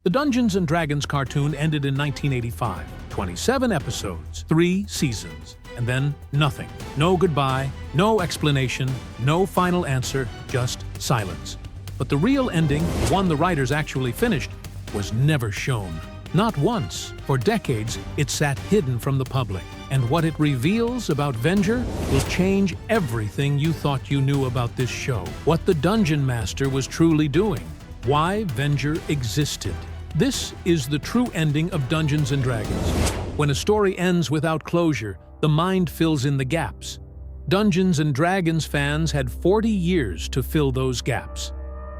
The Dungeons & Dragons cartoon ended in 1985. 27 episodes, 3 seasons, and then nothing. No goodbye, no explanation, no final answer, just silence. But the real ending, the one the writers actually finished, was never shown. Not once. For decades, it sat hidden from the public. And what it reveals about Venger will change everything you thought you knew about this show. What the Dungeon Master was truly doing. Why Venger existed. This is the true ending of Dungeons & Dragons. When a story ends without closure, the mind fills in the gaps. Dungeons & Dragons fans had 40 years to fill those gaps.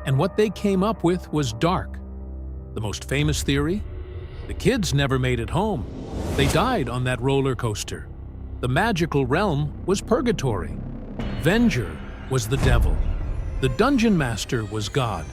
And what they came up with was dark. The most famous theory? The kids never made it home. They died on that roller coaster. The magical realm was purgatory. Venger was the devil. The Dungeon Master was God.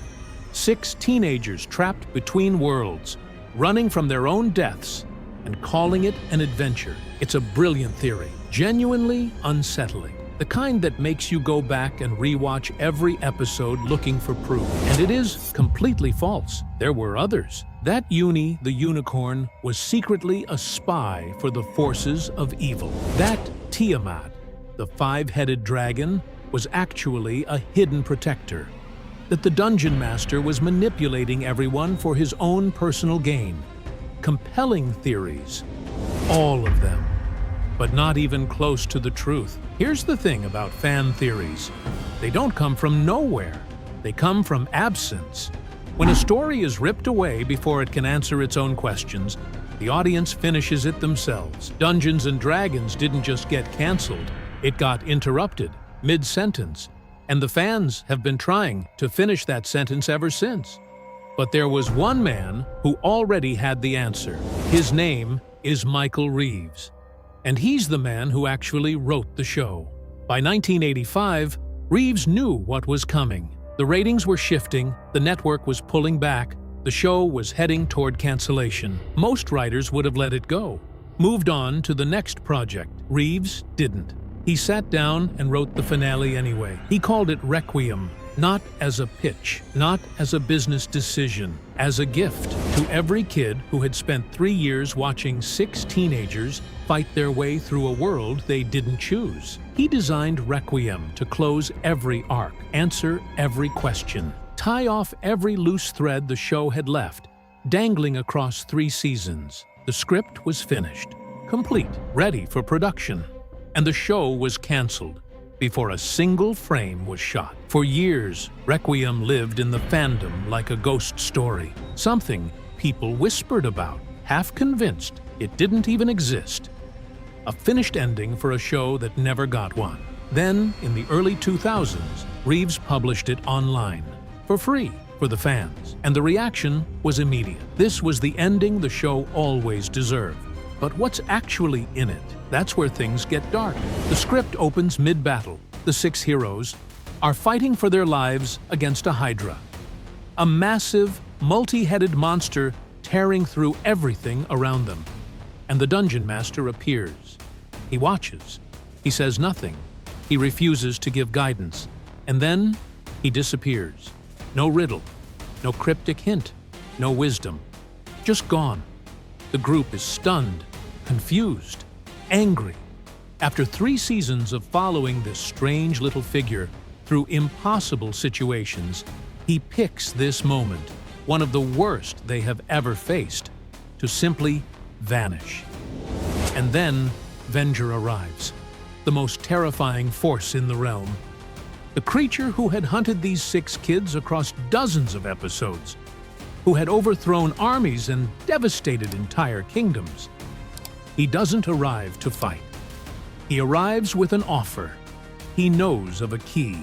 6 teenagers trapped between worlds, running from their own deaths and calling it an adventure. It's a brilliant theory, genuinely unsettling. The kind that makes you go back and rewatch every episode looking for proof. And it is completely false. There were others. That Uni, the unicorn, was secretly a spy for the forces of evil. That Tiamat, the 5-headed dragon, was actually a hidden protector. That the Dungeon Master was manipulating everyone for his own personal gain. Compelling theories. All of them. But not even close to the truth. Here's the thing about fan theories. They don't come from nowhere. They come from absence. When a story is ripped away before it can answer its own questions, the audience finishes it themselves. Dungeons & Dragons didn't just get canceled. It got interrupted, mid-sentence. And the fans have been trying to finish that sentence ever since. But there was one man who already had the answer. His name is Michael Reaves. And he's the man who actually wrote the show. By 1985, Reaves knew what was coming. The ratings were shifting, the network was pulling back, the show was heading toward cancellation. Most writers would have let it go, moved on to the next project. Reaves didn't. He sat down and wrote the finale anyway. He called it Requiem, not as a pitch, not as a business decision, as a gift to every kid who had spent 3 years watching 6 teenagers fight their way through a world they didn't choose. He designed Requiem to close every arc, answer every question, tie off every loose thread the show had left, dangling across 3 seasons. The script was finished, complete, ready for production. And the show was canceled before a single frame was shot. For years, Requiem lived in the fandom like a ghost story, something people whispered about, half convinced it didn't even exist. A finished ending for a show that never got one. Then, in the early 2000s, Reaves published it online, for free, for the fans. And the reaction was immediate. This was the ending the show always deserved. But what's actually in it? That's where things get dark. The script opens mid-battle. The 6 heroes are fighting for their lives against a Hydra. A massive, multi-headed monster tearing through everything around them. And the Dungeon Master appears. He watches. He says nothing. He refuses to give guidance. And then he disappears. No riddle. No cryptic hint. No wisdom. Just gone. The group is stunned, confused, angry. After 3 seasons of following this strange little figure through impossible situations, he picks this moment, one of the worst they have ever faced, to simply vanish. And then Venger arrives, the most terrifying force in the realm. The creature who had hunted these 6 kids across dozens of episodes, who had overthrown armies and devastated entire kingdoms. He doesn't arrive to fight. He arrives with an offer. He knows of a key,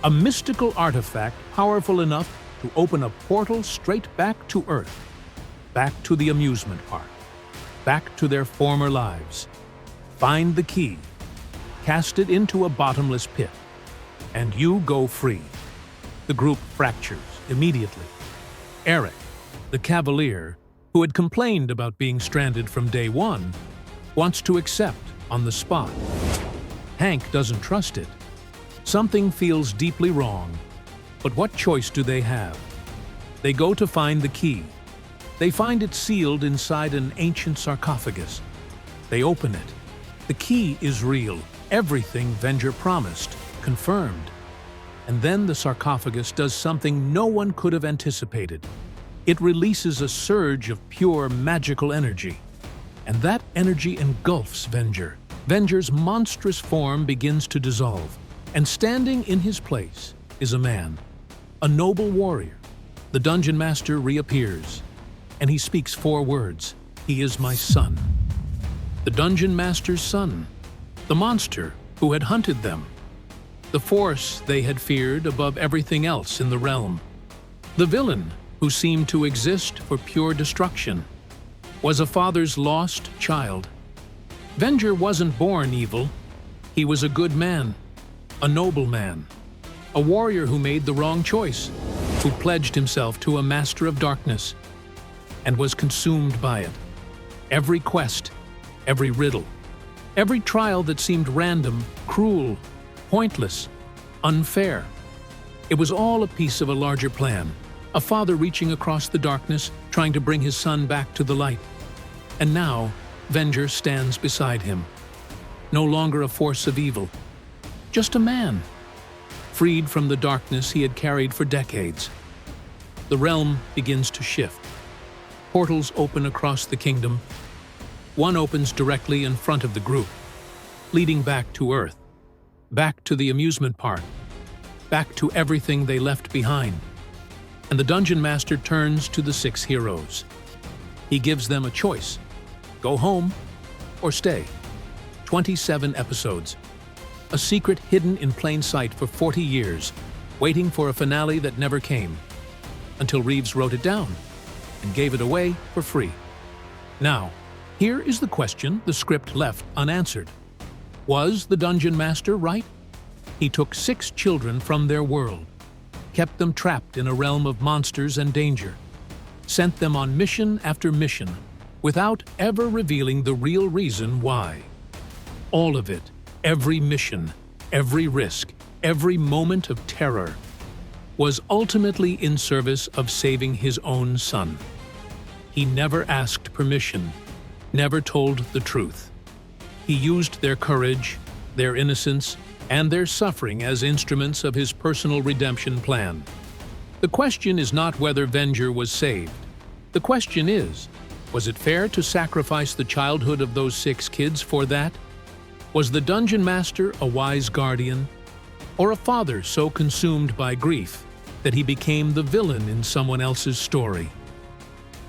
a mystical artifact powerful enough to open a portal straight back to Earth, back to the amusement park, back to their former lives. Find the key, cast it into a bottomless pit, and you go free. The group fractures immediately. Eric, the Cavalier, who had complained about being stranded from day one, wants to accept on the spot. Hank doesn't trust it. Something feels deeply wrong. But what choice do they have? They go to find the key, They find it sealed inside an ancient sarcophagus. They open it. The key is real. Everything Venger promised, confirmed. And then the sarcophagus does something no one could have anticipated. It releases a surge of pure magical energy. And that energy engulfs Venger. Venger's monstrous form begins to dissolve. And standing in his place is a man, a noble warrior. The Dungeon Master reappears, and he speaks 4 words. He is my son. The Dungeon Master's son, the monster who had hunted them, the force they had feared above everything else in the realm, the villain who seemed to exist for pure destruction, was a father's lost child. Venger wasn't born evil. He was a good man, a noble man, a warrior who made the wrong choice, who pledged himself to a master of darkness and was consumed by it. Every quest, every riddle, every trial that seemed random, cruel, pointless, unfair. It was all a piece of a larger plan, a father reaching across the darkness, trying to bring his son back to the light. And now, Venger stands beside him. No longer a force of evil, just a man, freed from the darkness he had carried for decades. The realm begins to shift. Portals open across the kingdom. One opens directly in front of the group, leading back to Earth, back to the amusement park, back to everything they left behind. And the Dungeon Master turns to the 6 heroes. He gives them a choice: go home or stay. 27 episodes. A secret hidden in plain sight for 40 years, waiting for a finale that never came, until Reaves wrote it down and gave it away for free. Now, here is the question the script left unanswered. Was the Dungeon Master right? He took 6 children from their world, kept them trapped in a realm of monsters and danger, sent them on mission after mission, without ever revealing the real reason why. All of it, every mission, every risk, every moment of terror, was ultimately in service of saving his own son. He never asked permission, never told the truth. He used their courage, their innocence, and their suffering as instruments of his personal redemption plan. The question is not whether Venger was saved. The question is, was it fair to sacrifice the childhood of those 6 kids for that? Was the Dungeon Master a wise guardian, or a father so consumed by grief that he became the villain in someone else's story?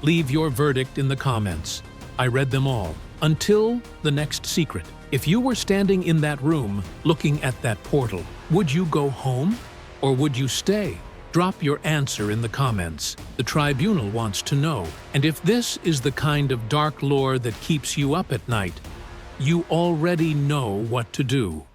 Leave your verdict in the comments. I read them all. Until the next secret. If you were standing in that room, looking at that portal, would you go home or would you stay? Drop your answer in the comments. The Tribunal wants to know. And if this is the kind of dark lore that keeps you up at night, you already know what to do.